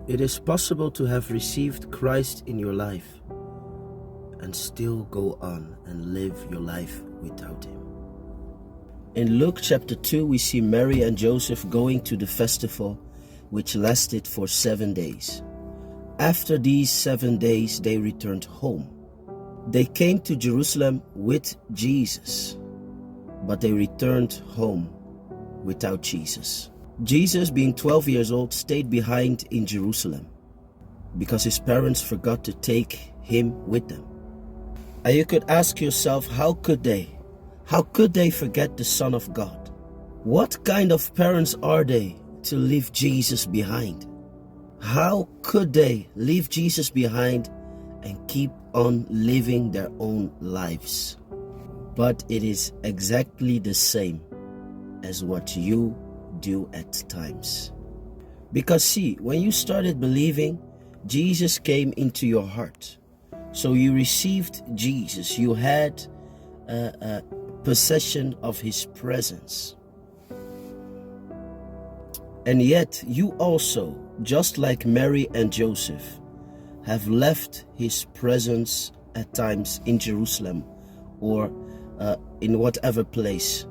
It is possible to have received Christ in your life and still go on and live your life without Him. In Luke chapter 2, we see Mary and Joseph going to the festival, which lasted for 7 days. After these 7 days, they returned home. They came to Jerusalem with Jesus, but they returned home without Jesus. Jesus, being 12 years old, stayed behind in Jerusalem because his parents forgot to take him with them. And you could ask yourself, how could they? How could they forget the Son of God? What kind of parents are they to leave Jesus behind? How could they leave Jesus behind and keep on living their own lives? But it is exactly the same as what you do at times. Because see, when you started believing, Jesus came into your heart. So you received Jesus. You had possession of His presence. And yet you also, just like Mary and Joseph, have left His presence at times in Jerusalem or in whatever place.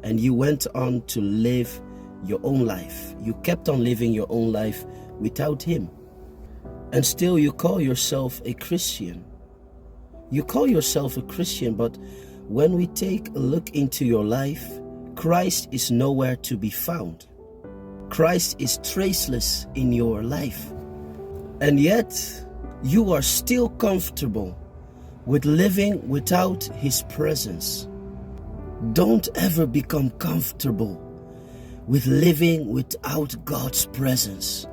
And you went on to live your own life. You kept on living your own life without Him. And still you call yourself a Christian. You call yourself a Christian, but when we take a look into your life, Christ is nowhere to be found. Christ is traceless in your life. And yet you are still comfortable with living without His presence. Don't ever become comfortable with living without God's presence.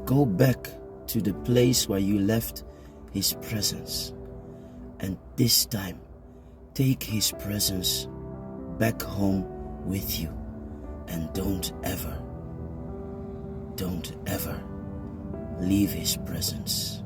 Go back to the place where you left His presence. And this time, take His presence back home with you. And don't ever leave His presence.